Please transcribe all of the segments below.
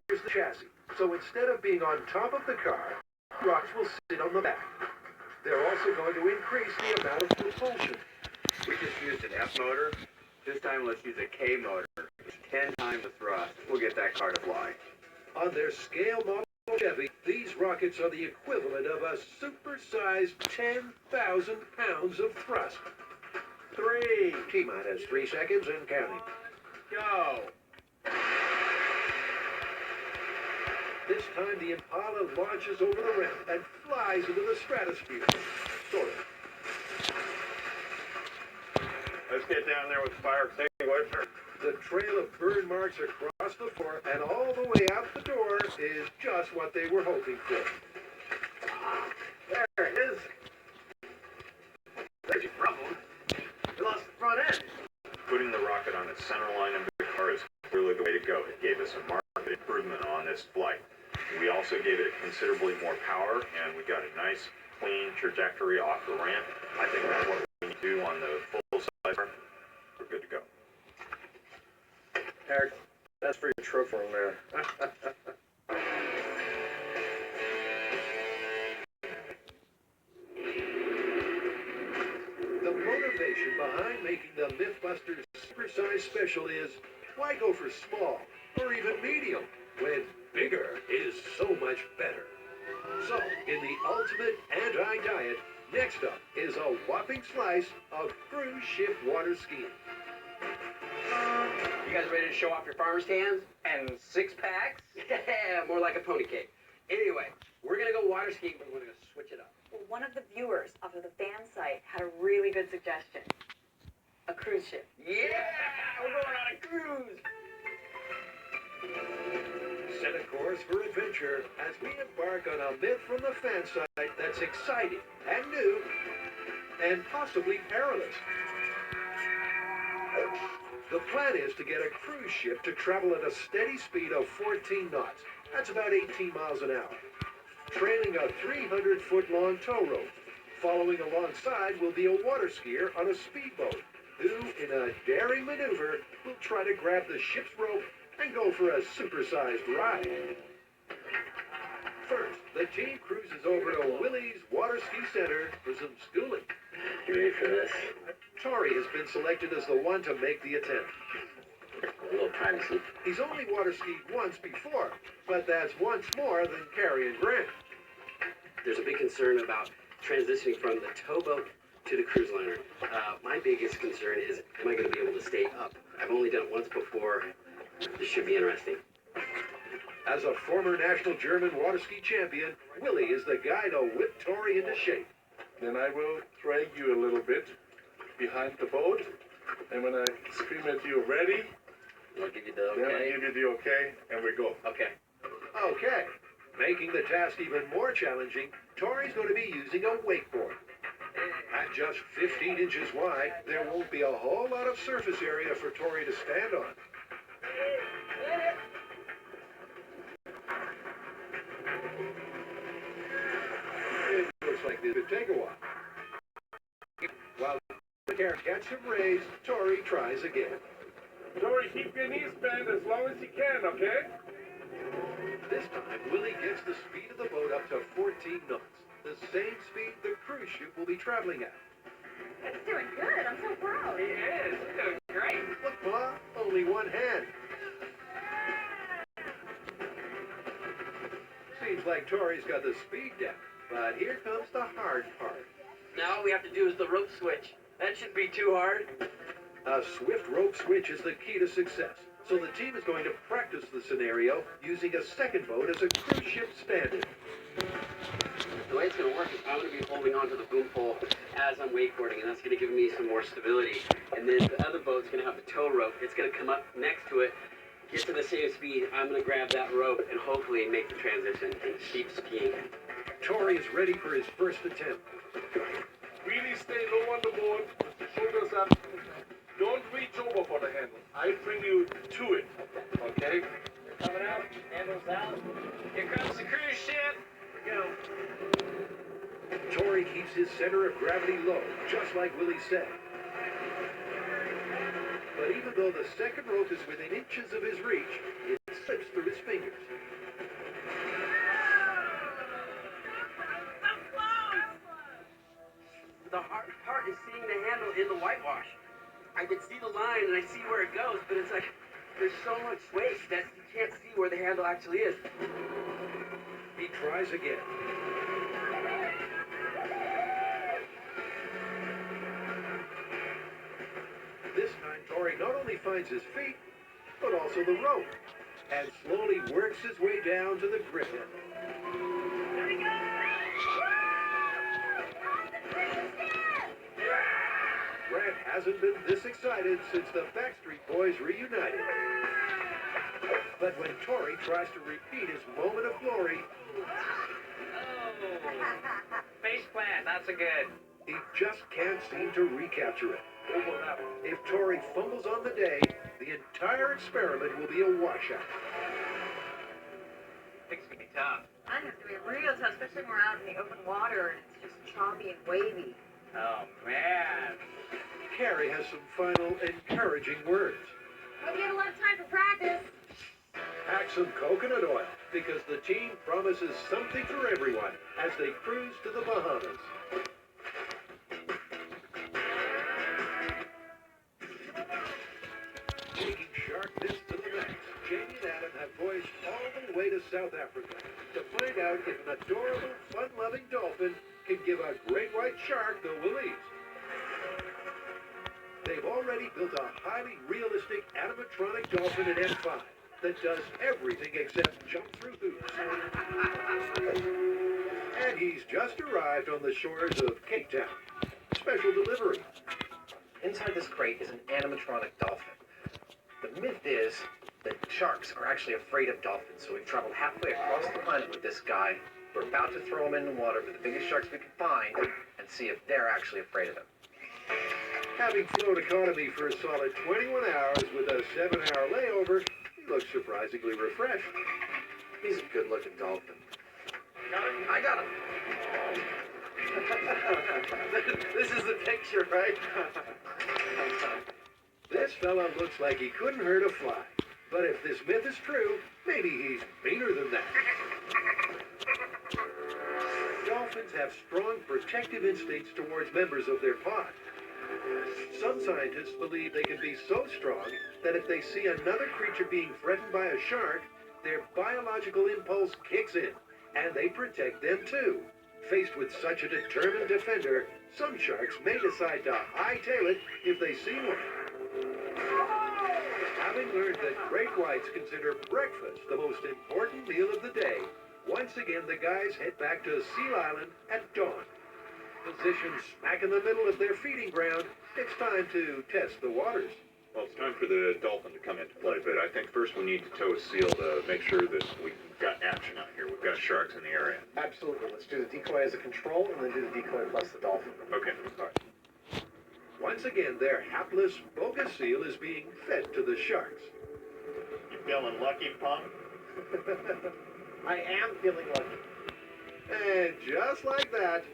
rears the chassis, so instead of being on top of the car, rocks will sit on the back. They're also going to increase the amount of propulsion. We just used an F motor. This time let's use a K motor. It's 10 times the thrust. We'll get that car to fly. On their scale model Chevy, these rockets are the equivalent of a supersized 10,000 pounds of thrust. 3. T-minus 3 seconds and counting. Go! This time the Impala launches over the ramp and flies into the stratosphere. Sort of. Let's get down there with the fire extinguisher. The trail of burn marks across the floor and all the way out the door is just what they were hoping for. There it is. There's your problem. We lost the front end. Putting the rocket on its center line of the car is clearly the way to go. It gave us a marked improvement on this flight. We also gave it considerably more power, and we got a nice, clean trajectory off the ramp. I think that's what we need to do on the full-size car. We're good to go. Eric, that's for your trophy room there. The motivation behind making the Mythbusters Supersize Special is, why go for small or even medium when bigger is so much better? So, in the ultimate anti-diet, next up is a whopping slice of cruise ship water skiing. You guys ready to show off your farmer's cans? And 6-packs? Yeah, more like a pony cake. Anyway, we're gonna go water skiing, but we're gonna switch it up. Well, one of the viewers off of the fan site had a really good suggestion. A cruise ship. Yeah, we're going on a cruise. Set a course for adventure as we embark on a myth from the fan site that's exciting and new and possibly perilous. The plan is to get a cruise ship to travel at a steady speed of 14 knots. That's about 18 miles an hour. Trailing a 300-foot-long tow rope. Following alongside will be a water skier on a speedboat, who, in a daring maneuver, will try to grab the ship's rope and go for a supersized ride. First, the team cruises over to Willie's Water Ski Center for some schooling. You ready for this? Tori has been selected as the one to make the attempt. A little privacy. He's only water skied once before, but that's once more than Carrie and Grant. There's a big concern about transitioning from the towboat to the cruise liner. My biggest concern is, am I going to be able to stay up? I've only done it once before. This should be interesting. As a former national German water ski champion, Willie is the guy to whip Tori into shape. Then I will drag you a little bit behind the boat. And when I scream at you, ready? I'll give you the Then I okay. give you the okay, and we go. Okay. Okay, making the task even more challenging, Tori's going to be using a wakeboard. At just 15 inches wide, there won't be a whole lot of surface area for Tori to stand on. It looks like this could take a while. While the car gets him raised, Tori tries again. Tori, keep your knees bent as long as you can, okay? This time, Willie gets the speed of the boat up to 14 knots, the same speed the cruise ship will be traveling at. It's doing good. I'm so proud. It is. It's doing great. Look, Ma, only one hand. Seems like Tori's got the speed down, but here comes the hard part. Now all we have to do is the rope switch. That shouldn't be too hard. A swift rope switch is the key to success, so the team is going to practice the scenario using a second boat as a cruise ship stand-in. The way it's going to work is I'm going to be holding onto the boom pole as I'm wakeboarding, and that's going to give me some more stability. And then the other boat's going to have the tow rope. It's going to come up next to it, get to the same speed. I'm going to grab that rope and hopefully make the transition and keep skiing. Tori is ready for his first attempt. Really stay low on the board, with the shoulders up. Don't reach over for the handle. I bring you to it, okay? You're coming out, handles out. Here comes the cruise ship. Here we go. Tori keeps his center of gravity low, just like Willie said. But even though the second rope is within inches of his reach, it slips through his fingers. and I see where it goes, but it's like there's so much weight that you can't see where the handle actually is. He tries again. This time, Tori not only finds his feet, but also the rope, and slowly works his way down to the grip end. Here we go! Grant hasn't been this excited since the Backstreet Boys reunited. But when Tori tries to repeat his moment of glory, Face plant, that's a good. he just can't seem to recapture it. If Tori fumbles on the day, the entire experiment will be a washout. It's gonna be tough. I have to be real tough, especially when we're out in the open water and it's just choppy and wavy. Oh man. Carrie has some final encouraging words. Hope you had a lot of time for practice. Pack some coconut oil, because the team promises something for everyone as they cruise to the Bahamas. Taking shark this to the max, Jamie and Adam have voyaged all the way to South Africa to find out if an adorable, fun-loving dolphin can give a great white shark the willies. They've already built a highly realistic animatronic dolphin at M5 that does everything except jump through hoops. And he's just arrived on the shores of Cape Town. Special delivery. Inside this crate is an animatronic dolphin. The myth is that sharks are actually afraid of dolphins, so we've traveled halfway across the planet with this guy. We're about to throw him in the water with the biggest sharks we can find and see if they're actually afraid of him. Having flown economy for a solid 21 hours with a 7-hour layover, he looks surprisingly refreshed. He's a good-looking dolphin. I got him. This is the picture, right? This fella looks like he couldn't hurt a fly. But if this myth is true, maybe he's meaner than that. Dolphins have strong protective instincts towards members of their pod. Some scientists believe they can be so strong that if they see another creature being threatened by a shark, their biological impulse kicks in, and they protect them too. Faced with such a determined defender, some sharks may decide to hightail it if they see one. Having learned that great whites consider breakfast the most important meal of the day, once again the guys head back to Seal Island at dawn. Positioned smack in the middle of their feeding ground, it's time to test the waters. Well, it's time for the dolphin to come into play, but I think first we need to tow a seal to make sure that we've got action out here. We've got sharks in the area. Absolutely. Let's do the decoy as a control and then do the decoy plus the dolphin. Okay. All right. Once again, their hapless, bogus seal is being fed to the sharks. You feeling lucky, punk? I am feeling lucky. And just like that,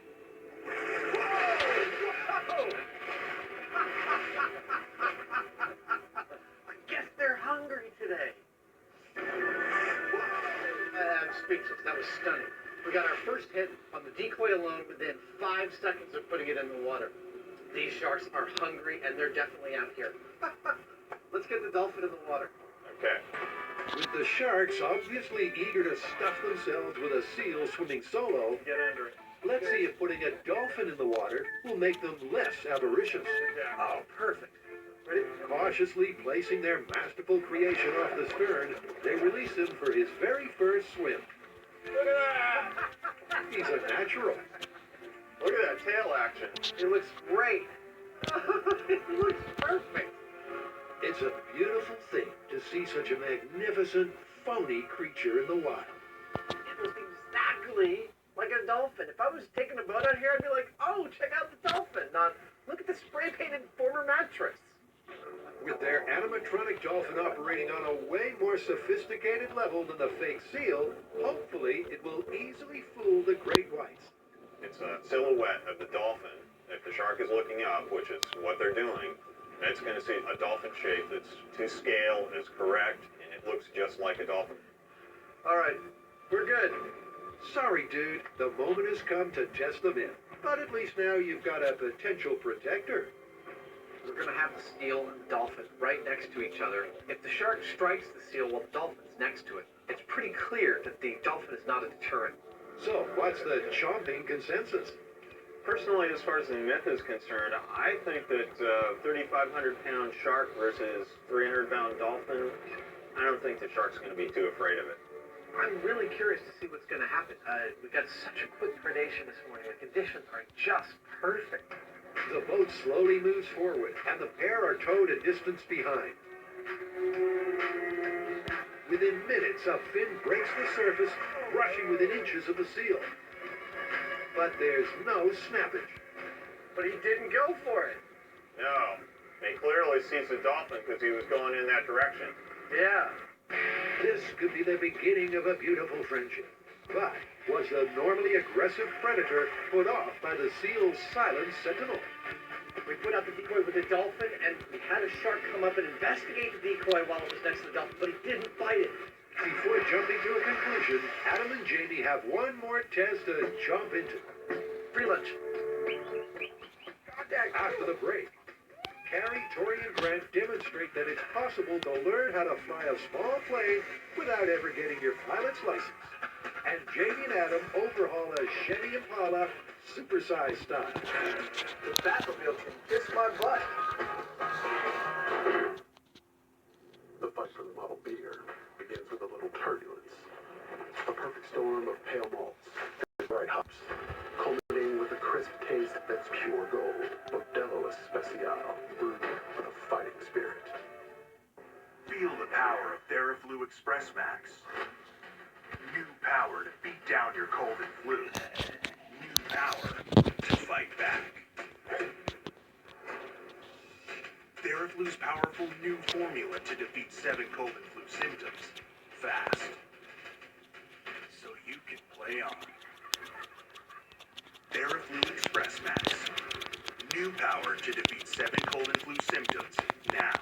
I guess they're hungry today. I'm speechless. That was stunning. We got our first hit on the decoy alone within 5 seconds of putting it in the water. These sharks are hungry and they're definitely out here. Let's get the dolphin in the water. Okay. with the sharks obviously eager to stuff themselves with a seal swimming solo, Get under it. let's see if putting a dolphin in the water will make them less avaricious. Oh, perfect. Cautiously placing their masterful creation off the stern, they release him for his very first swim. He's a natural. Look at that tail action. It looks great. It looks perfect. It's a beautiful thing to see such a magnificent, phony creature in the wild. It looks exactly like a dolphin. If I was taking a boat out here, I'd be like, oh, check out the dolphin. Not, look at the spray-painted former mattress. With their animatronic dolphin operating on a way more sophisticated level than the fake seal, hopefully it will easily fool the great whites. It's a silhouette of the dolphin. If the shark is looking up, which is what they're doing, it's going to see a dolphin shape that's to scale, is correct, and it looks just like a dolphin. All right, we're good. Sorry, dude, the moment has come to test them in. But at least now you've got a potential protector. we're going to have the seal and the dolphin right next to each other. If the shark strikes the seal while the dolphin's next to it, it's pretty clear that the dolphin is not a deterrent. So, what's the chomping consensus? Personally, as far as the myth is concerned, I think that 3,500-pound shark versus 300-pound dolphin, I don't think the shark's going to be too afraid of it. I'm really curious to see what's going to happen. We got such a quick predation this morning. The conditions are just perfect. The boat slowly moves forward, and the pair are towed a distance behind. Within minutes, a fin breaks the surface, brushing within inches of the seal. But there's no snappage. But he didn't go for it. No, he clearly sees the dolphin because he was going in that direction. Yeah. This could be the beginning of a beautiful friendship. But was the normally aggressive predator put off by the seal's silent sentinel? We put out the decoy with the dolphin, and we had a shark come up and investigate the decoy while it was next to the dolphin, but he didn't bite it. Before jumping to a conclusion, Adam and Jamie have one more test to jump into. Free lunch. After the break, Carrie, Tori, and Grant demonstrate that it's possible to learn how to fly a small plane without ever getting your pilot's license. And Jamie and Adam overhaul a Chevy Impala supersized style. The Batmobile can kiss my butt. The fight for the Model Beer begins with a little turbulence. A perfect storm of pale malts and bright hops, culminating with a crisp taste that's pure gold. Modelo Especial, brewed with a fighting spirit. Feel the power of TheraFlu Express Max. New power to beat down your cold and flu. New power to fight back. TheraFlu's powerful new formula to defeat 7 cold and flu symptoms fast. So you can play on. TheraFlu Express Max. New power to defeat 7 cold and flu symptoms now.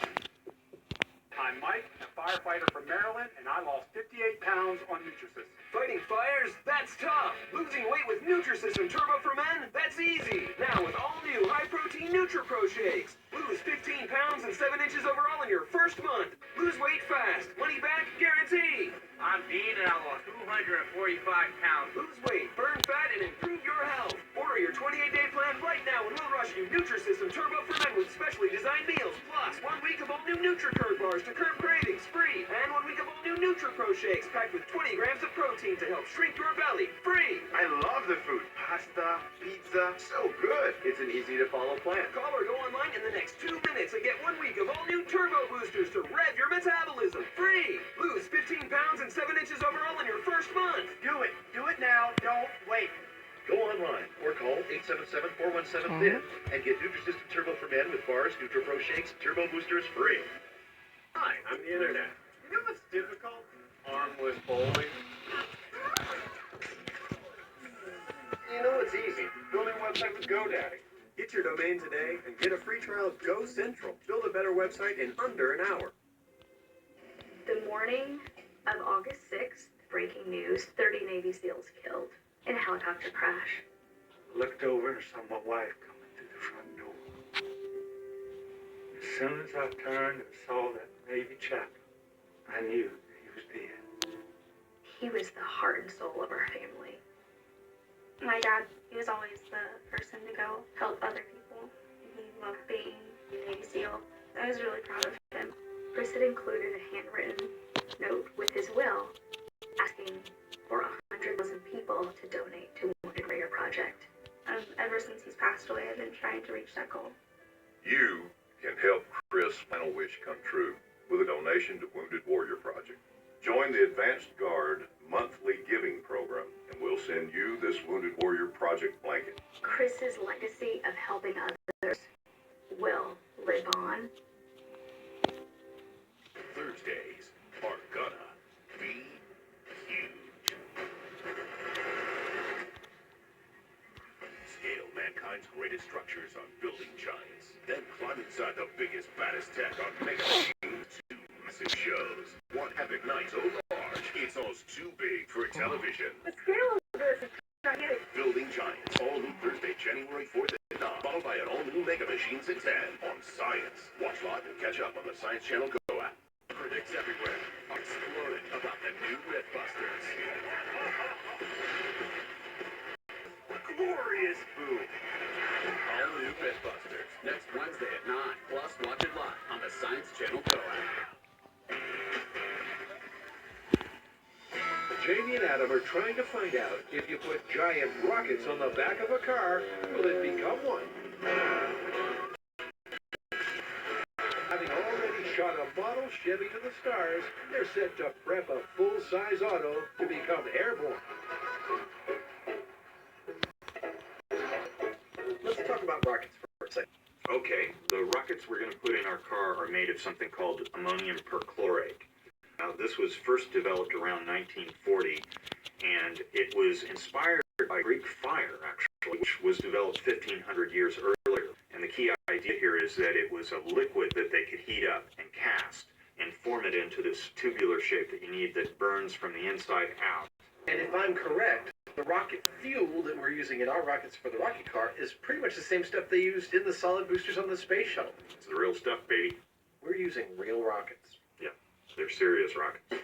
I'm Mike, a firefighter from Maryland, and I lost 58 pounds on Nutrisystem. Fighting fires? That's tough. Losing weight with Nutrisystem Turbo for Men? That's easy. Now with all new high-protein NutriPro shakes. Lose 15 pounds and 7 inches overall in your first month. Lose weight fast. Money back guarantee. I'm Dean, and I lost 245 pounds. Lose weight, burn fat, and improve your health. Order your 28-day plan right now, and we'll rush you Nutrisystem Turbo for Men with specially designed meals, plus 1 week of all new NutriCurd bars to curb cravings, free, and 1 week of all new NutriPro shakes packed with 20 grams of protein to help shrink your belly, free. I love the food. Pasta, pizza, so good. It's an easy-to-follow plan. Call or go online in the next 2 minutes and get 1 week of all new Turbo Boosters to rev your metabolism, free. Lose 15 pounds and 7 inches overall in your first month. Do it. Do it now. Don't wait. Go online or call 877-417-FIT and get Nutrisystem Turbo for Men with bars, NutriPro shakes, Turbo Boosters free. Hi, I'm the internet. You know what's difficult? Armless bowling. You know it's easy. Building a website with GoDaddy. Get your domain today and get a free trial of GoCentral. Build a better website in under an hour. The morning of August 6th, breaking news, 30 Navy SEALs killed in a helicopter crash. Looked over and saw my wife coming through the front door. As soon as I turned and saw that Navy chaplain, I knew he was dead. He was the heart and soul of our family. My dad, he was always the person to go help other people. He loved being a Navy SEAL. I was really proud of him. Chris had included a handwritten note with his will asking for 100,000 people to donate to Wounded Warrior Project. Ever since he's passed away, I've been trying to reach that goal. You can help Chris' final wish come true with a donation to Wounded Warrior Project. Join the Advanced Guard monthly giving program, and we'll send you this Wounded Warrior Project blanket. Chris's legacy of helping others will live on. Thursdays are gonna be huge. Scale mankind's greatest structures on building giants. Then climb inside the biggest, baddest tech on mega machines. 2 massive shows. 1 epic night so large, it's almost too big for television. The scale of this is gigantic. Building Giants, all new Thursday, January 4th at 9. followed by an all-new Mega Machines at 10 on Science. Watch live and catch up on the Science Channel Go app. Critics everywhere are exploding about the new Mythbusters. Glorious boom! All new Mythbusters. Next Wednesday at 9. Plus, watch it live on the Science Channel Go app. Jamie and Adam are trying to find out if you put giant rockets on the back of a car, will it become one? Having already shot a model Chevy to the stars, they're set to prep a full-size auto to become airborne. Let's talk about rockets for a second. Okay, the rockets we're going to put in our car are made of something called ammonium perchlorate. Now, this was first developed around 1940, and it was inspired by Greek fire, actually, which was developed 1,500 years earlier. And the key idea here is that it was a liquid that they could heat up and cast and form it into this tubular shape that you need that burns from the inside out. And if I'm correct, the rocket fuel that we're using in our rockets for the rocket car is pretty much the same stuff they used in the solid boosters on the space shuttle. It's the real stuff, baby. We're using real rockets. Yeah, they're serious rockets.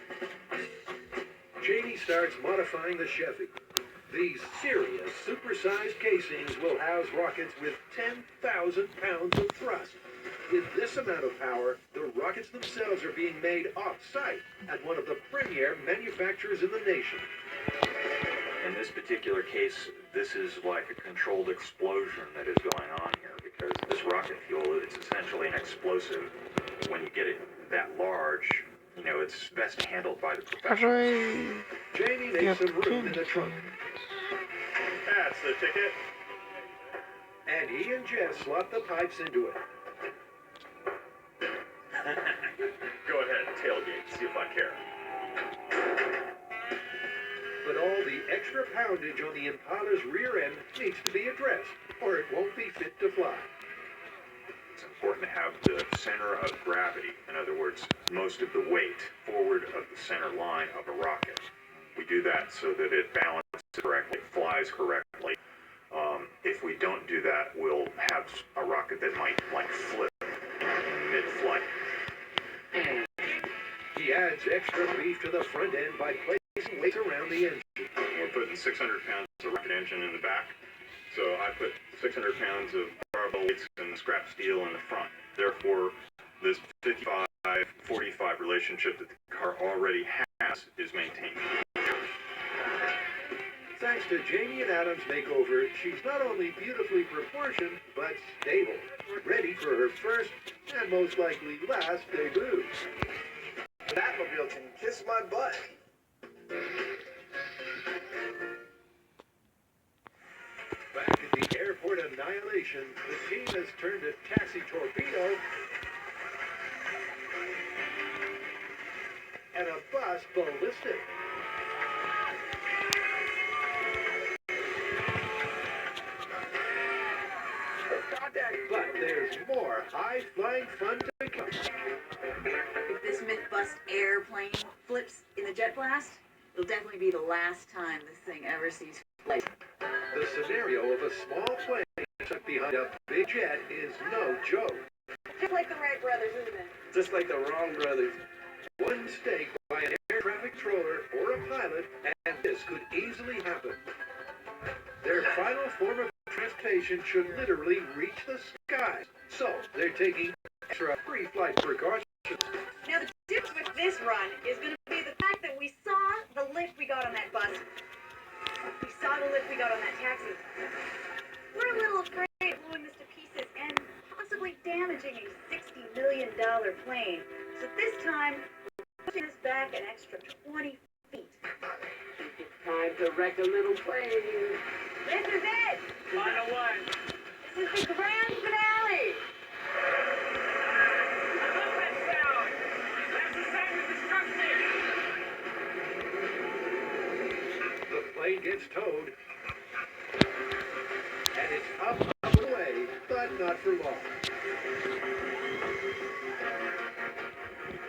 Jamie starts modifying the Chevy. These serious, supersized casings will house rockets with 10,000 pounds of thrust. With this amount of power, the rockets themselves are being made off-site at one of the premier manufacturers in the nation. In this particular case, this is like a controlled explosion that is going on here, because this rocket fuel is essentially an explosive. When you get it that large, you know, it's best handled by the professionals. Jamie makes some room in the trunk, That's the ticket. and he and Jess slot the pipes into it. Go ahead, tailgate, see if I care. But all the extra poundage on the Impala's rear end needs to be addressed, or it won't be fit to fly. It's important to have the center of gravity, in other words, most of the weight forward of the center line of a rocket. We do that so that it balances correctly, flies correctly. If we don't do that, we'll have a rocket that might like flip in mid-flight. He adds extra beef to the front end by placing weights around the engine. We're putting 600 pounds of rocket engine in the back, so I put 600 pounds of barbell weights and scrap steel in the front. Therefore, this 55-45 relationship that the car already has is maintained. Thanks to Jamie and Adam's makeover, she's not only beautifully proportioned, but stable, ready for her first and most likely last debut. Batmobile can kiss my butt. Back at the airport annihilation, the team has turned a taxi torpedo and a bus ballistic. But there's more high-flying fun to come. If this Mythbust airplane flips in the jet blast, it'll definitely be the last time this thing ever sees flight. The scenario of a small plane stuck behind a big jet is no joke. Just like the Wright brothers, isn't it? Just like the wrong brothers. One mistake by an air traffic controller or a pilot, and this could easily happen. Their final form of transportation should literally reach the skies, so they're taking extra pre-flight precautions. Now the difference with this run is going to be the fact that we saw the lift we got on that bus. We saw the lift we got on that taxi. We're a little afraid of blowing this to pieces and possibly damaging a $60 million plane. So this time, we're pushing this back an extra 20 feet. It's time to wreck a little plane. This is it! Final one. This is the grand finale! The plane gets towed, and it's up and away, but not for long.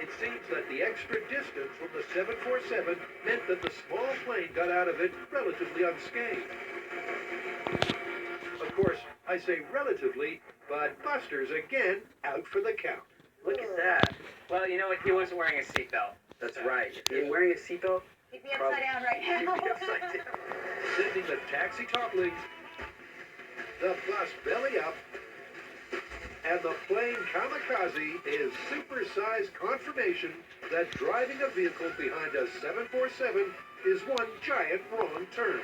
It seems that the extra distance from the 747 meant that the small plane got out of it relatively unscathed. Of course, I say relatively, but Buster's again out for the count. Look at that. Well, you know what? He wasn't wearing a seatbelt. That's right. If he was wearing a seatbelt, He'd be upside down right now. Sending the taxi topplings, the bus belly up, and the plane kamikaze is supersized confirmation that driving a vehicle behind a 747 is one giant wrong turn.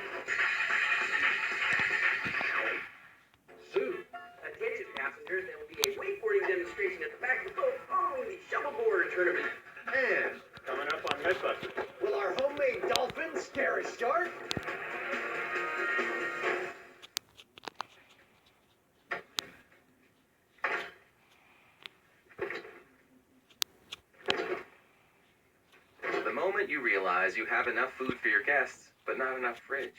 Soon, Attention passengers, there will be a wakeboarding demonstration at the back of the boat following the shuffleboard tournament. and Coming up on Mythbusters. Will our homemade dolphin scare a shark? The moment you realize you have enough food for your guests, but not enough fridge.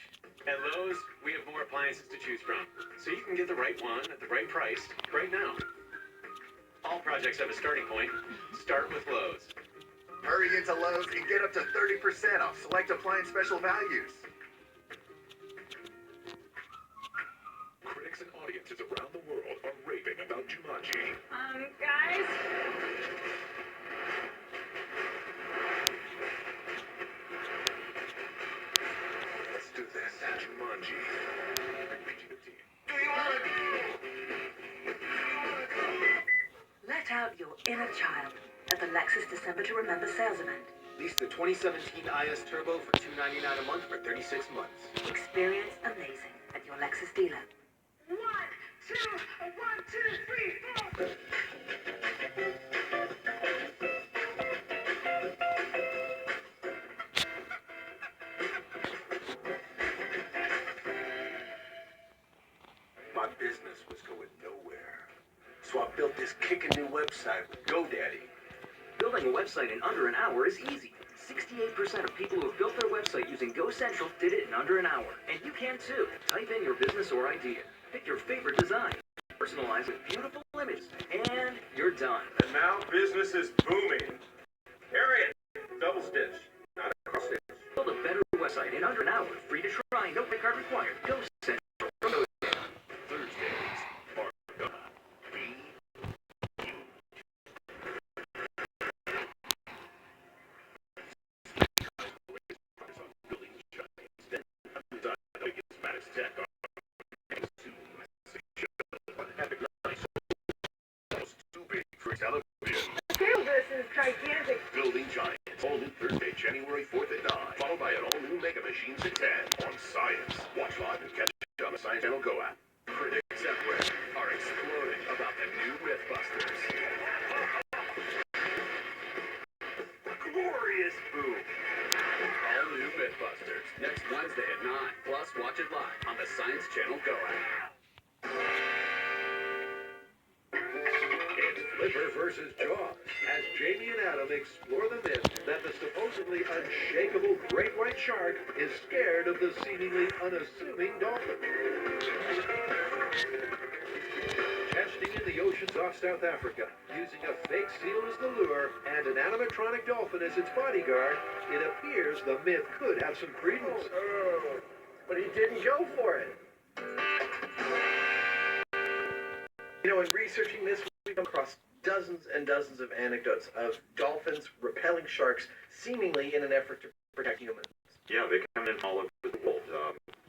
At Lowe's, we have more appliances to choose from, so you can get the right one at the right price right now. All projects have a starting point. Start with Lowe's. Hurry into Lowe's and get up to 30% off select appliance special values. Critics and audiences around the world are raving about Jumanji. Guys? Let's do this. Jumanji. PG-13. Do you want to Let out your inner child at the Lexus December to Remember sales event. Lease the 2017 IS Turbo for $299 a month for 36 months. Experience amazing at your Lexus dealer. 1, 2, 3, 4. My business was going nowhere. So I built this kickin' new website with GoDaddy. Building a website in under an hour is easy. 68% of people who have built their website using GoCentral did it in under an hour. And you can too. Type in your business or idea. Pick your favorite design. Personalize with beautiful images. And you're done. And now business is booming. Harriet, double stitch, not a cross stitch. Build a better website in under an hour. Free to try. No credit card required. GoCentral. Thursdays are gonna be building giants. Then design the biggest, baddest tech on epic nights. Almost too big for television. This is gigantic. Building Giants. All new Thursday, January 4th at 9. Followed by an all-new Mega Machines at 10 on Science. Watch live and catch it on the Science Channel Go app. Critics everywhere are exploding about the new Mythbusters. Glorious boom. All new Mythbusters. next Wednesday at 9. Plus, watch it live on the Science Channel Go app. it's Flipper versus Jaws as Jamie and Adam explore the myth that the supposedly unshakable great white shark is scared of the seemingly unassuming dolphin. Testing in the oceans off South Africa, using a fake seal as the lure and an animatronic dolphin as its bodyguard, it appears the myth could have some credence. But he didn't go for it. You know, in researching this, we've come across dozens and dozens of anecdotes of dolphins repelling sharks, seemingly in an effort to protect humans. Yeah, they come in all over the world.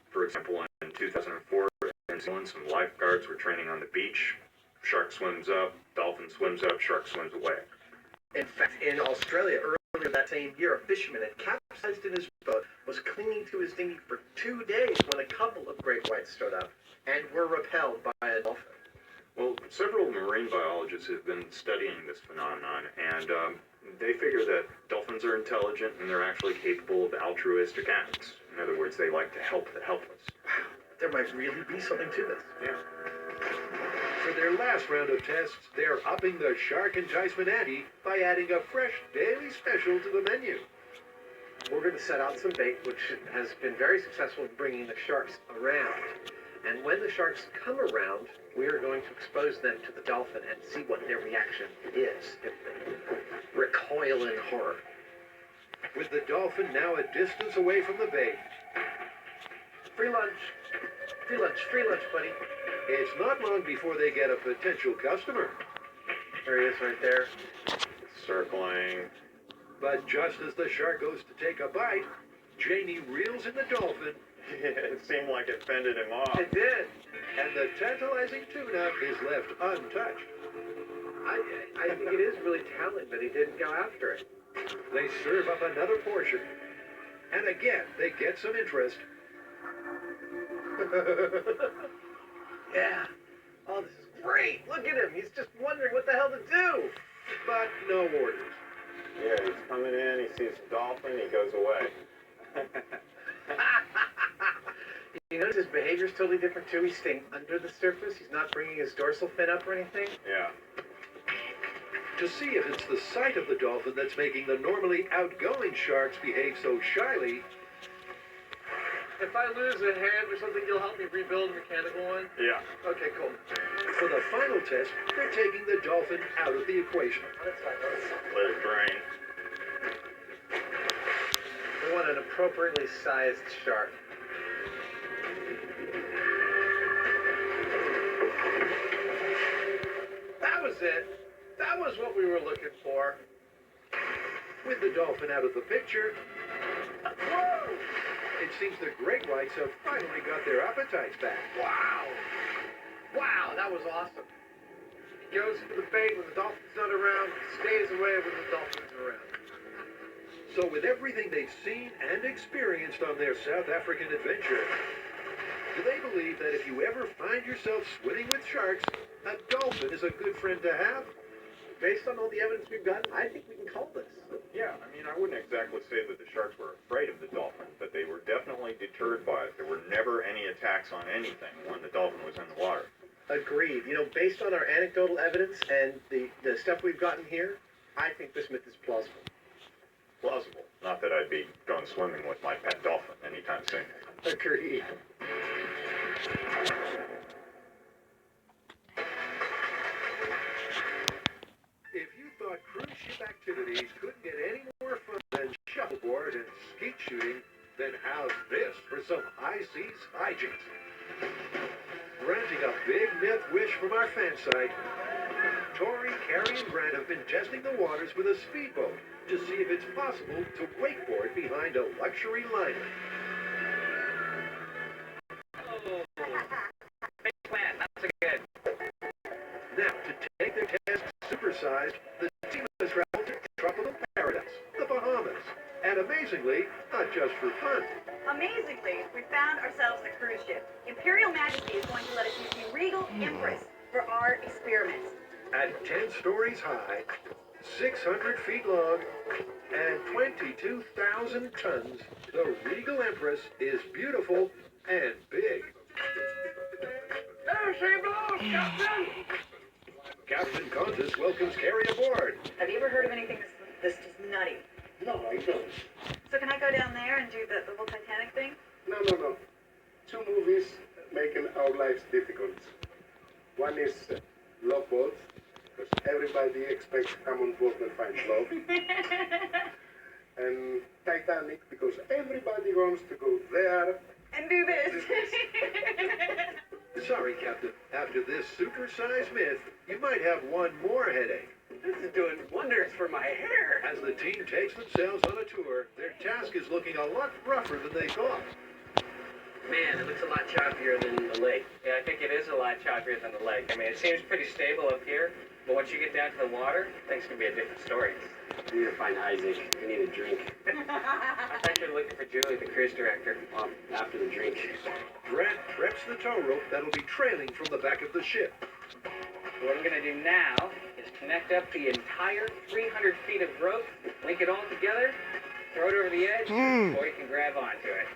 For example, in 2004, in New Zealand, some lifeguards were training on the beach. Shark swims up, dolphin swims up, shark swims away. In fact, in Australia, earlier that same year, a fisherman had capsized in his boat, was clinging to his dinghy for 2 days when a couple of great whites showed up and were repelled by a dolphin. Well, several marine biologists have been studying this phenomenon, and they figure that dolphins are intelligent and they're actually capable of altruistic acts. In other words, they like to help the helpless. Wow, there might really be something to this. Yeah. For their last round of tests, they're upping the shark enticement ante by adding a fresh daily special to the menu. We're going to set out some bait, which has been very successful in bringing the sharks around. And when the sharks come around, we are going to expose them to the dolphin and see what their reaction is, if they recoil in horror. With the dolphin now a distance away from the bait, Free lunch, buddy. It's not long before they get a potential customer. There he is right there. Circling. But just as the shark goes to take a bite, Janie reels in the dolphin. It seemed like it fended him off. It did. And the tantalizing tuna is left untouched. I think it is really telling that he didn't go after it. They serve up another portion. And again, they get some interest. Yeah. Oh, this is great. Look at him. He's just wondering what the hell to do. But no orders. Yeah, he's coming in, he sees a dolphin, he goes away. You notice his behavior is totally different too. He's staying under the surface. He's not bringing his dorsal fin up or anything. Yeah. To see if it's the sight of the dolphin that's making the normally outgoing sharks behave so shyly. If I lose a hand or something, you'll help me rebuild a mechanical one? Yeah. Okay, cool. For the final test, they're taking the dolphin out of the equation. That's fine. Let it drain. We want an appropriately sized shark. That was it. That was what we were looking for. With the dolphin out of the picture, whoa! It seems the great whites have finally got their appetites back. Wow. Wow, that was awesome. He goes for the bait when the dolphin's not around, stays away when the dolphin's around. So with everything they've seen and experienced on their South African adventure, do they believe that if you ever find yourself swimming with sharks, a dolphin is a good friend to have? Based on all the evidence we've gotten, I think we can call this. Yeah, I mean, I wouldn't exactly say that the sharks were afraid of the dolphin, but they were definitely deterred by it. There were never any attacks on anything when the dolphin was in the water. Agreed. You know, based on our anecdotal evidence and the stuff we've gotten here, I think this myth is plausible. Plausible. Not that I'd be going swimming with my pet dolphin anytime soon. Agreed. If you thought cruise ship activities couldn't get any more fun than shuffleboard and skeet shooting, then how's this for some high seas hijinks? Granting a big myth wish from our fan site, Tori, Carrie, and Grant have been testing the waters with a speedboat to see if it's possible to wakeboard behind a luxury liner. Now, to take their test supersized, the team has traveled to tropical paradise, the Bahamas. And amazingly, not just for fun. Amazingly, we found ourselves a cruise ship. Imperial Majesty is going to let us use the Regal Empress for our experiments. At 10 stories high, 600 feet long, and 22,000 tons, the Regal Empress is beautiful and big. There she blows, Captain! Captain Contis welcomes Carrie aboard. Have you ever heard of anything this just nutty? No, I don't. So can I go down there and do the whole Titanic thing? No. 2 movies making our lives difficult. One is Love Boat, because everybody expects to come on board and find love. And Titanic, because everybody wants to go there. And do this. Sorry, Captain. After this super-sized myth, you might have one more headache. This is doing wonders for my hair. As the team takes themselves on a tour, their task is looking a lot rougher than they thought. Man, it looks a lot choppier than the lake. Yeah, I think it is a lot choppier than the lake. I mean, it seems pretty stable up here, but once you get down to the water, things can be a different story. We need to find Isaac. We need a drink. I thought you were looking for Julie, the cruise director. Well, after the drink. Grant preps the tow rope that'll be trailing from the back of the ship. What I'm going to do now is connect up the entire 300 feet of rope, link it all together, throw it over the edge, before you can grab onto it.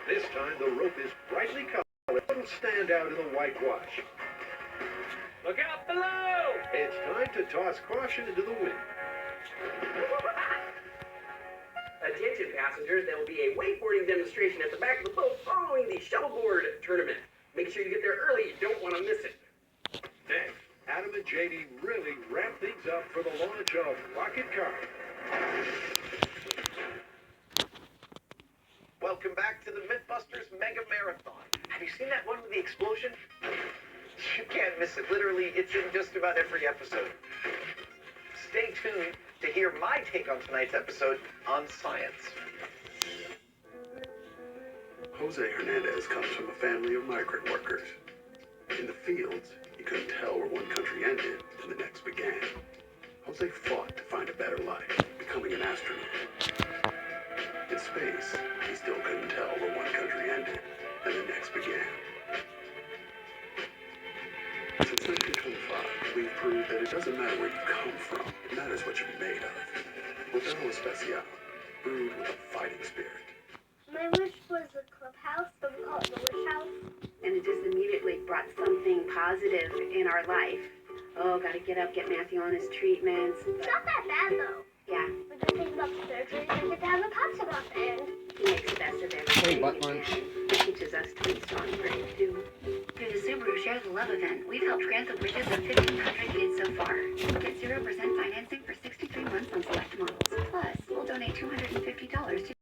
This time, the rope is brightly colored. It'll stand out in the whitewash. Look out below! It's time to toss caution into the wind. Attention passengers, there will be a wakeboarding demonstration at the back of the boat following the shuffleboard tournament. Make sure you get there early, you don't want to miss it. Next, Adam and JD really wrap things up for the launch of Rocket Car. Welcome back to the Mythbusters Mega Marathon. Have you seen that one with the explosion? You can't miss it. Literally, it's in just about every episode. Stay tuned to hear my take on tonight's episode on science. Jose Hernandez comes from a family of migrant workers. In the fields, he couldn't tell where one country ended and the next began. Jose fought to find a better life, becoming an astronaut. In space, he still couldn't tell where one country ended and the next began. Since 1925, we've proved that it doesn't matter where you come from, it matters what you're made of. Modelo Especial, brewed with a fighting spirit. My wish was a clubhouse, but we call it the wish house. And it just immediately brought something positive in our life. Oh, gotta get up, get Matthew on his treatments. It's not that bad though. Yeah. When I think about the surgery, I get to have a cocktail at the end. He makes the best of everything. Hey, butt munch. He teaches us to be strong for him too. Through the Subaru Share the Love event, we've helped grant the wishes of 1,500 kids so far. Get 0% financing for 63 months on select models. Plus, we'll donate $250 to...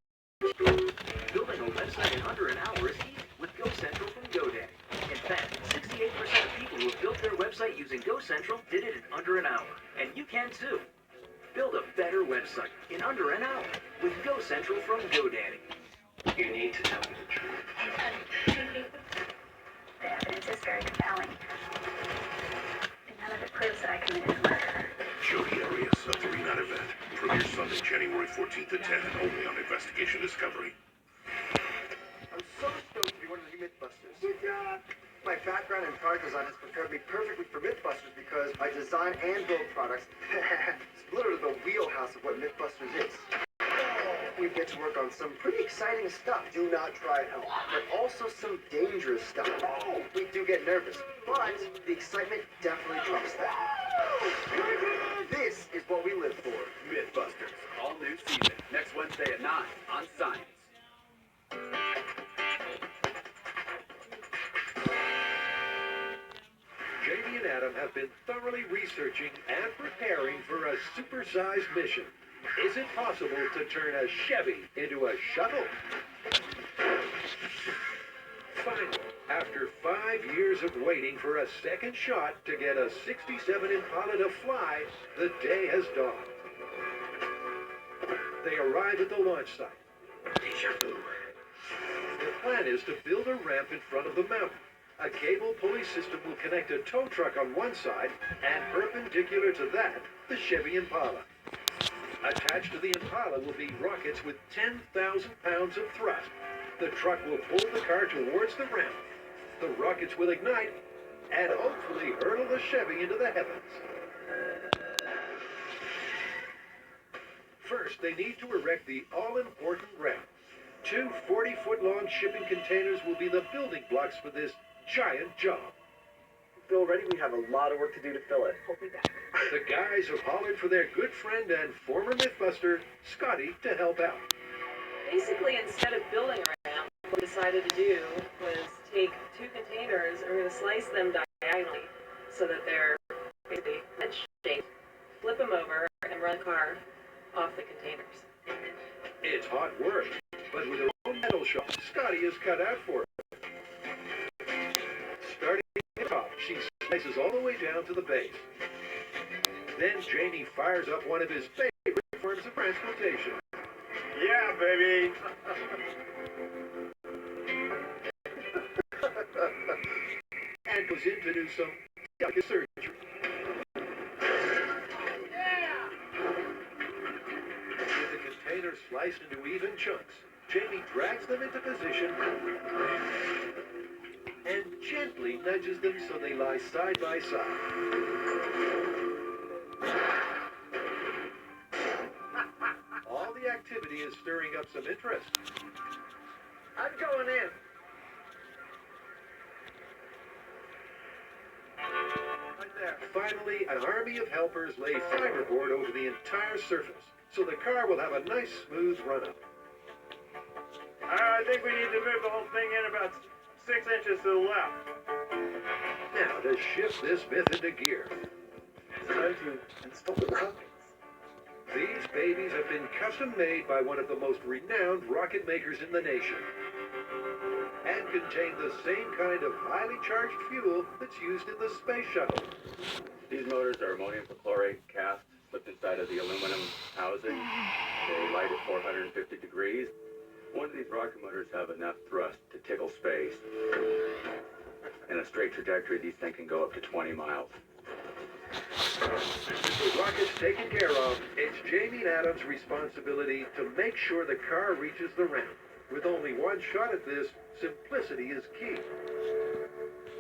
Building a website in under an hour is easy with GoCentral from GoDaddy. In fact, 68% of people who have built their website using GoCentral did it in under an hour. And you can too. Build a better website in under an hour with GoCentral from GoDaddy. You need to tell me the truth. The evidence is very compelling. And none of it proves that I committed a murder. Jody Arias, a 3-night event. Premieres Sunday, January 14th at 10, only on Investigation Discovery. I'm so stoked to be one of the new Mythbusters. My background in product design has prepared me perfectly for Mythbusters because I design and build products. It's literally the wheelhouse of what Mythbusters is. We get to work on some pretty exciting stuff. Do not try it home. But also some dangerous stuff. We do get nervous, but the excitement definitely trumps that. This is what we live for. Mythbusters, all new season. Next Wednesday at 9 on Science. Jamie and Adam have been thoroughly researching and preparing for a supersized mission. Is it possible to turn a Chevy into a shuttle? Finally, after 5 years of waiting for a second shot to get a 67 Impala to fly, the day has dawned. They arrive at the launch site. Deja vu. The plan is to build a ramp in front of the mountain. A cable pulley system will connect a tow truck on one side, and perpendicular to that, the Chevy Impala. Attached to the Impala will be rockets with 10,000 pounds of thrust. The truck will pull the car towards the ramp. The rockets will ignite and hopefully hurtle the Chevy into the heavens. First, they need to erect the all-important ramp. 2 40-foot-long shipping containers will be the building blocks for this giant job. Bill, ready? We have a lot of work to do to fill it. Hold me back. The guys have hollered for their good friend and former Mythbuster, Scotty, to help out. Basically, instead of building a ramp, what we decided to do was take 2 containers and we're going to slice them diagonally so that they're basically head-shaped, flip them over, and run the car off the containers. It's hot work, but with her own metal shop, Scotty is cut out for it. Starting at the top, she slices all the way down to the base. Then Jamie fires up one of his favorite forms of transportation. Yeah, baby. And goes in to do some delicate surgery. With the container sliced into even chunks, Jamie drags them into position and gently nudges them so they lie side by side. All the activity is stirring up some interest. I'm going in. Right there. Finally, an army of helpers lay fiberboard over the entire surface, so the car will have a nice, smooth run-up. I think we need to move the whole thing in about 6 inches to the left. Now, to shift this myth into gear. It's time to install the rockets. These babies have been custom made by one of the most renowned rocket makers in the nation. and contain the same kind of highly charged fuel that's used in the space shuttle. These motors are ammonium perchlorate cast slipped inside of the aluminum housing. They light at 450 degrees. One of these rocket motors have enough thrust to tickle space. In a straight trajectory, these things can go up to 20 miles. With the rockets taken care of, it's Jamie and Adam's responsibility to make sure the car reaches the ramp. With only one shot at this, simplicity is key.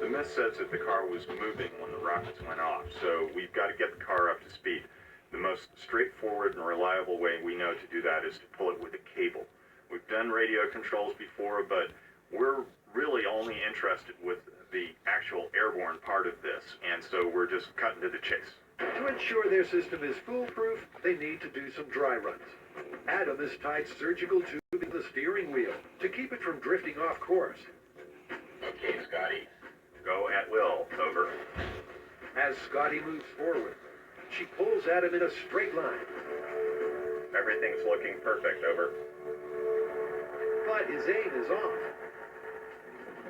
The myth says that the car was moving when the rockets went off, so we've got to get the car up to speed. The most straightforward and reliable way we know to do that is to pull it with a cable. We've done radio controls before, but we're really only interested with the actual airborne part of this, and so we're just cutting to the chase. To ensure their system is foolproof, they need to do some dry runs. Adam has tied surgical tubing to the steering wheel to keep it from drifting off course. Okay, Scotty. Go at will. Over. As Scotty moves forward, she pulls Adam in a straight line. Everything's looking perfect. Over. But his aim is off.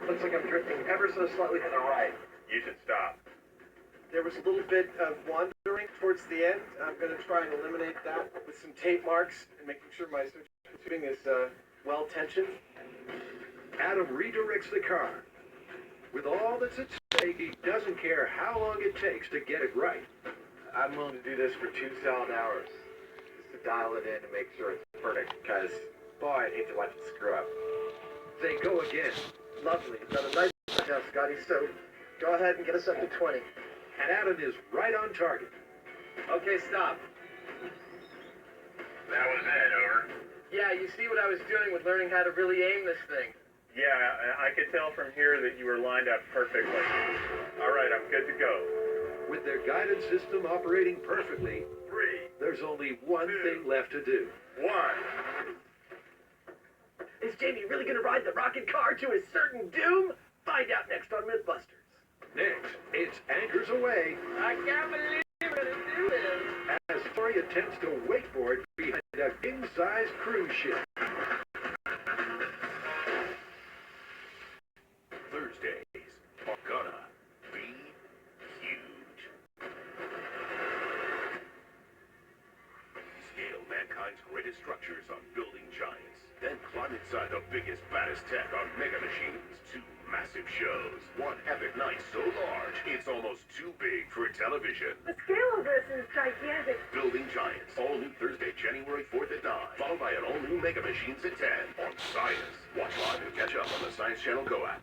Looks like I'm drifting ever so slightly to the right. You should stop. There was a little bit of wandering towards the end. I'm going to try and eliminate that with some tape marks and making sure my tubing is well tensioned. Adam redirects the car. With all that's at stake, he doesn't care how long it takes to get it right. I'm willing to do this for 2 solid hours, just to dial it in and make sure it's perfect, because, boy, I'd hate to watch it screw up. They go again. Lovely. You've done a nice job, Scotty, so go ahead and get us up to 20. And Adam is right on target. Okay, stop. That was it. Over. Yeah, you see what I was doing with learning how to really aim this thing. Yeah, I could tell from here that you were lined up perfectly. All right, I'm good to go. With their guidance system operating perfectly, 3, there's only one thing left to do. 1. Is Jamie really going to ride the rocket car to his certain doom? Find out next on Mythbusters. Next, it's anchors away I can't believe we're going to do this. as Tori attempts to wakeboard behind a king-size cruise ship. Thursdays are gonna be huge. Scale mankind's greatest structures on building giants. Then climb inside the biggest, baddest tech on Mega Machines. 2 massive shows. 1 epic night so large, it's almost too big for television. The scale of this is gigantic. Building Giants. All new Thursday, January 4th at 9. Followed by an all-new Mega Machines at 10 on Science. Watch live and catch up on the Science Channel Go app.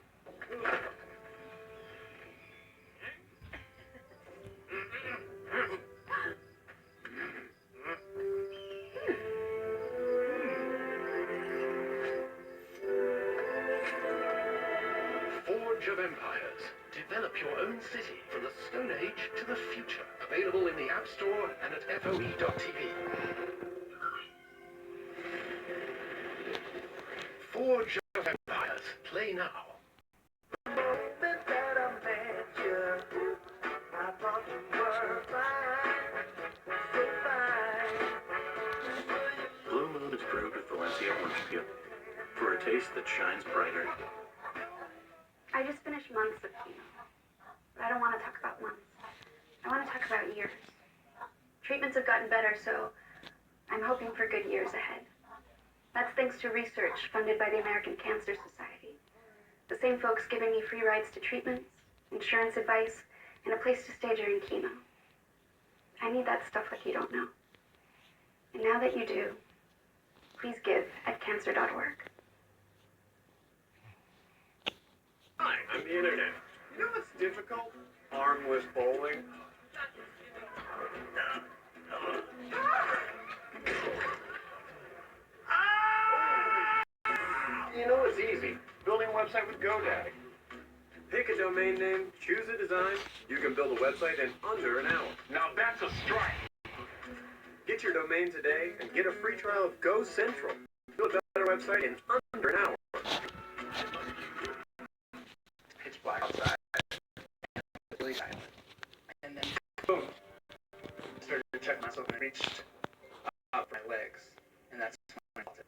Forge of Empires. Develop your own city from the Stone Age to the future. Available in the App Store and at FOE.tv. Forge of Empires. Play now. Blue Moon is brewed with Valencia orange peel for a taste that shines brighter. I just finished months of chemo. But I don't want to talk about months. I want to talk about years. Treatments have gotten better, so I'm hoping for good years ahead. That's thanks to research funded by the American Cancer Society. The same folks giving me free rides to treatments, insurance advice, and a place to stay during chemo. I need that stuff like you don't know. And now that you do, please give at cancer.org. Hi, I'm the internet. You know what's difficult? Armless bowling. You know what's easy? Building a website with GoDaddy. Pick a domain name, choose a design, you can build a website in under an hour. Now that's a strike! Get your domain today and get a free trial of GoCentral. Build a better website in under an hour. Pitch black outside. And then, boom. Started to check myself and I reached up my legs. And that's when I felt it.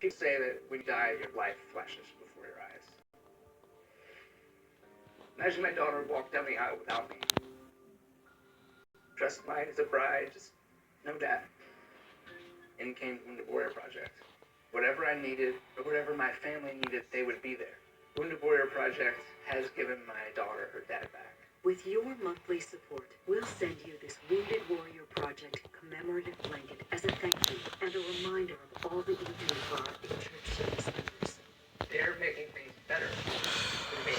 People say that When you die, your life flashes before your eyes. Imagine my daughter walked down the aisle without me. Dressed mine as a bride, just no dad. In came Wounded Warrior Project. Whatever I needed, or whatever my family needed, they would be there. Wounded Warrior Project has given my daughter her dad back. With your monthly support, we'll send you this Wounded Warrior Project commemorative blanket as a thank you and a reminder of all that you do for our injured service members. They're making things better for me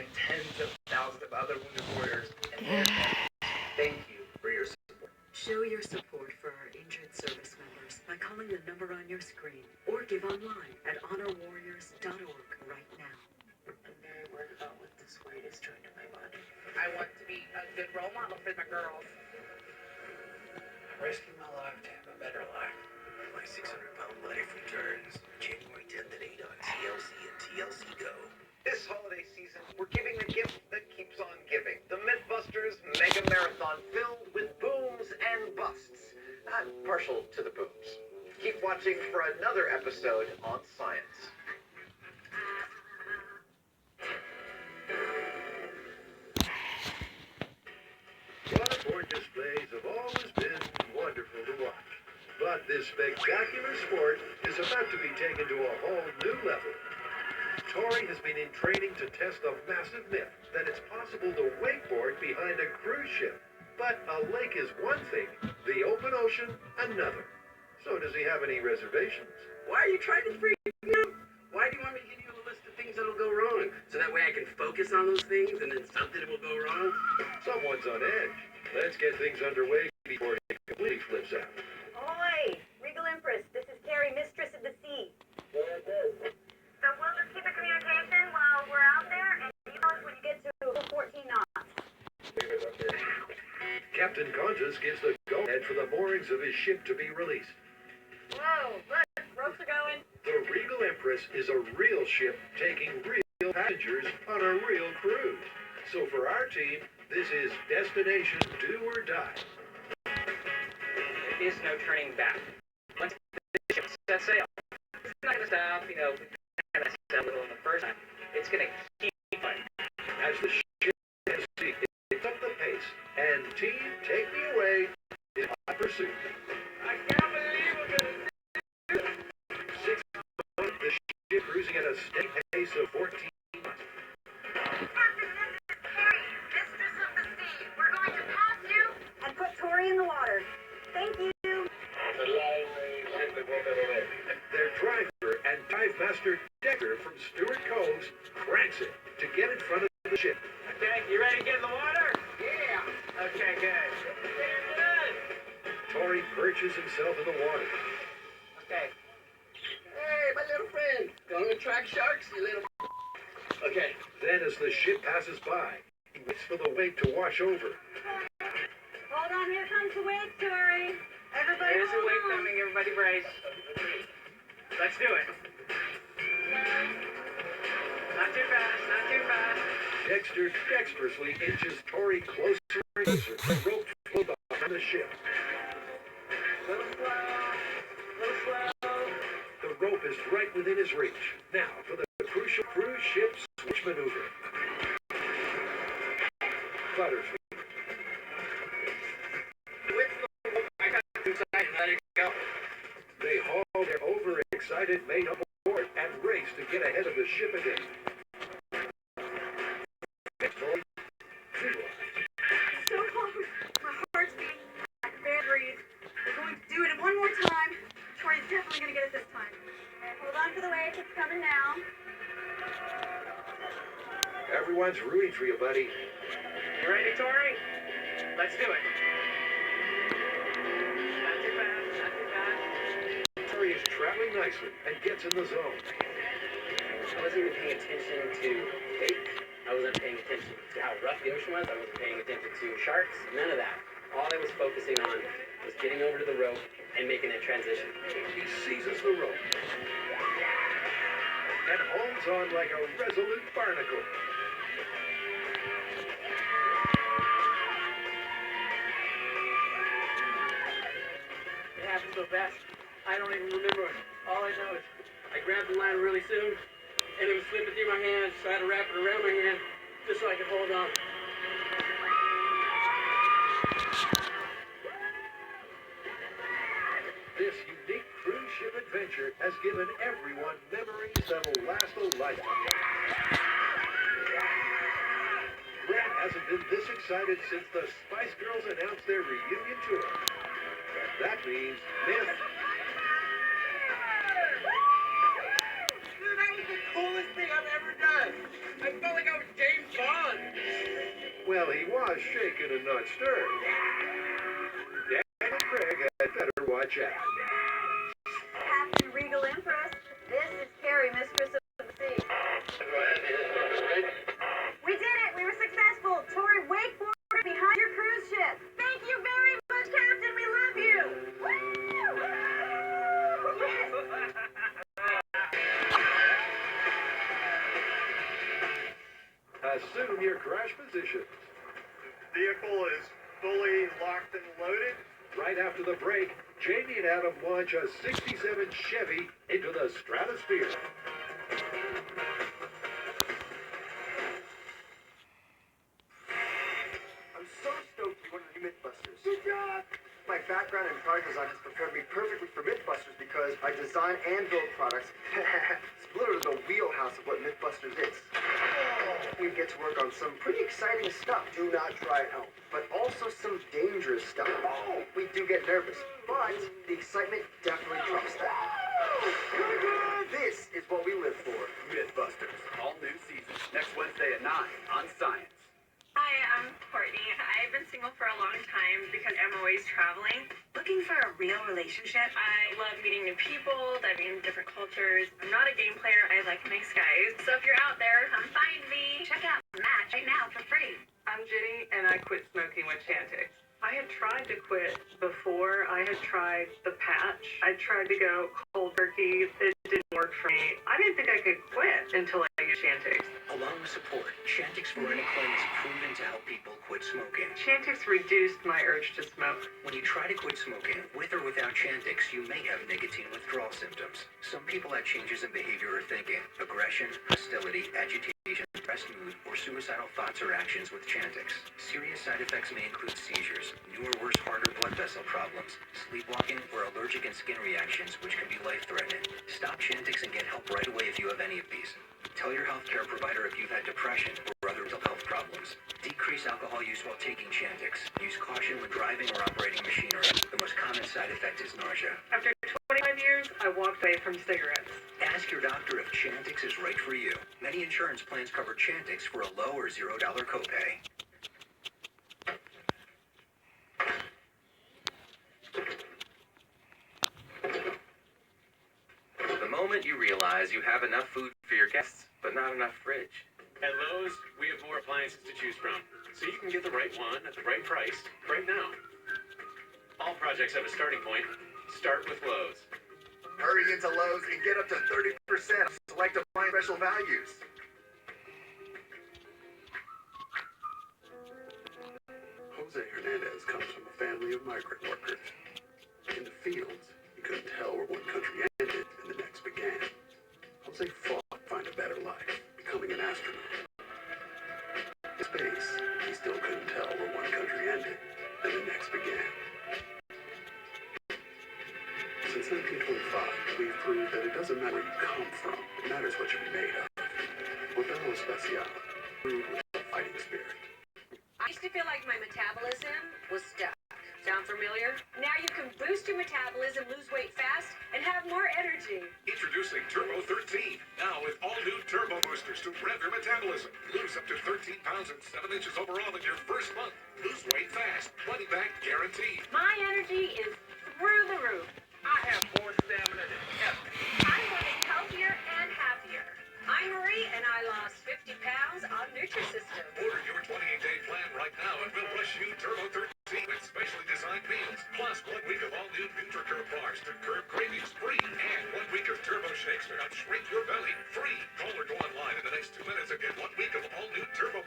and tens of thousands of other Wounded Warriors and their families. Thank you for your support. Show your support for our injured service members by calling the number on your screen or give online at honorwarriors.org right now. I'm very worried about what this weight is doing to my body. I want to be a good role model for my girls. I'm risking my life to have a better life. My 600-pound life returns January 10th at 8 on TLC and TLC Go. This holiday season, we're giving the gift that keeps on giving. The Mythbusters Mega Marathon filled with booms and busts. I'm partial to the booms. Keep watching for another episode on science. Waterborne displays have always been wonderful to watch. But this spectacular sport is about to be taken to a whole new level. Tori has been in training to test the massive myth that it's possible to wakeboard behind a cruise ship. But a lake is one thing, the open ocean another. So does he have any reservations? Why are you trying to freak me out? Why do you want me to give you a list of things that'll go wrong? So that way I can focus on those things and then something will go wrong? Someone's on edge. Let's get things underway before he completely flips out. Ahoy! Regal Empress, this is Carrie, Mistress of the Sea. So we'll just keep a communication while we're out there, and you tell us when you get to 14 knots. Captain Contas gives the go-ahead for the moorings of his ship to be released. Whoa, look, ropes are going. The Regal Empress is a real ship taking real passengers on a real cruise. So for our team, this is destination do or die. There is no turning back. Once the ship sets sail, it's not going to stop, we kind of set a little on the first time. It's going to keep going. As the ship has picks up the pace, and team take me away in hot pursuit. I can't believe we're going to do it. 6 months, the ship cruising at a steady pace of 14 knots. Captain, this is Carrie, Mistress of the Sea. We're going to pass you and put Tori in the water. Thank you. Their driver and dive master Decker from Stewart Coves cranks it to get in front of the ship. Okay, you ready to get in the water? Yeah. Okay, good. Tori perches himself in the water. Okay. Hey, my little friend. Going to track sharks, you little... Okay. Then as the ship passes by, he waits for the wake to wash over. Hold on, here comes the wake, Tori. Everybody There's a hold wake on. coming, everybody brace. Let's do it. Not too fast, not too fast. Dexter dexterously inches Tori closer and closer. The rope floats behind the ship. Little slow. The rope is right within his reach. Now for the crucial cruise ship switch maneuver. Butterfield. I got inside and let it go. They haul their overexcited mate up aboard and race to get ahead of the ship again. Tori, visualize. So close. My heart's beating. I can barely breathe. We're going to do it one more time. Tori's definitely going to get it this time. Okay, hold on for the wake. It's coming now. Everyone's rooting for you, buddy. You ready, Tori? Let's do it. Not too fast, not too fast. Tori is traveling nicely and gets in the zone. I wasn't even paying attention to fake. I wasn't paying attention to how rough the ocean was. I wasn't paying attention to sharks. None of that. All I was focusing on was getting over to the rope and making a transition. He seizes the rope and holds on like a resolute barnacle. It happened so fast. I don't even remember it. All I know is I grabbed the line really soon, and it was slipping through my hand, so I had to wrap it around my hand just so I could hold on. This unique cruise ship adventure has given everyone memories that'll last a lifetime. Brad hasn't been this excited since the Spice Girls announced their reunion tour. That means Myth. Dude, that was the coolest thing I've ever done. I felt like I was James Bond. Well, he was shaken and not stirred. Dan and Craig had better watch out. Captain Regal Empress, this is Carrie, Mistress of the Sea. We did it! We were successful! Tori wakeboarded behind your cruise ship! Thank you very much, Captain! We love you! Woo! Yes! Assume your crash position. Vehicle is fully locked and loaded. Right after the break, Jamie and Adam launch a 67 Chevy into the stratosphere. I'm so stoked to be one of the new Mythbusters. Good job! My background in product design has prepared me perfectly for Mythbusters because I design and build products. It's literally the wheelhouse of what Mythbusters is. We get to work on some pretty exciting stuff. Do not try at home. But also some dangerous stuff. We do get nervous, but the excitement definitely trumps that. This is what we live for. Mythbusters, all new season. Next Wednesday at 9 on Science. Hi, I'm Courtney. I've been single for a long time because I'm always traveling. Looking for a real relationship? I love meeting new people, diving into different cultures. I'm not a game player. I like nice guys. So if you're out there, come find me. Check out Match right now for free. I'm Jenny, and I quit smoking with Chantix. I had tried to quit before. I had tried the patch. I tried to go cold turkey. It didn't work for me. I didn't think I could quit until I used Chantix. Along with support, Chantix varenicline is proven to help people quit smoking. Chantix reduced my urge to smoke. When you try to quit smoking, with or without Chantix, you may have nicotine withdrawal symptoms. Some people have changes in behavior or thinking, aggression, hostility, agitation, depressed mood, or suicidal thoughts or actions with Chantix. Serious side effects may include seizures, new or worse heart or blood vessel problems, sleepwalking, or allergic and skin reactions, which can be life-threatening. Stop Chantix and get help right away if you have any of these. Tell your healthcare provider if you've had depression or other mental health problems. Decrease alcohol use while taking Chantix. Use caution when driving or operating machinery. The most common side effect is nausea. After 25 years, I walked away from cigarettes. Ask your doctor if Chantix is right for you. Many insurance plans cover Chantix for a low or $0 copay. The moment you realize you have enough food for your guests, but not enough fridge. At Lowe's, we have more appliances to choose from, so you can get the right one at the right price right now. All projects have a starting point. Start with Lowe's. Hurry into Lowe's and get up to 30% off select appliance special values. Jose Hernandez comes from a family of migrant workers. In the fields, he couldn't tell where one country ended and the next began. Jose fought to find a better life, becoming an astronaut. In space, he still couldn't tell where one country ended and the next began. Since 1925, we've proved that it doesn't matter where you come from, it matters what you're made of. Modelo Especial, brewed with a fighting spirit. I used to feel like my metabolism was stuck. Sound familiar? Now you can boost your metabolism, lose weight fast, and have more energy. Introducing Turbo 13. Now with all new turbo boosters to rev your metabolism. Lose up to 13 pounds and 7 inches overall in your first month. Lose weight fast. Money back guaranteed. My energy is through the roof. I have more stamina than ever. I'm living healthier and happier. I'm Marie, and I lost 50 pounds on Nutrisystem. Order your 28-day plan right now and we'll rush you Turbo 13 with specially designed meals. Plus 1 week of all new NutriCurve bars to curb cravings free. And 1 week of Turbo Shakes to help shrink your belly free. Call or go online in the next 2 minutes and get 1 week of all new Turbo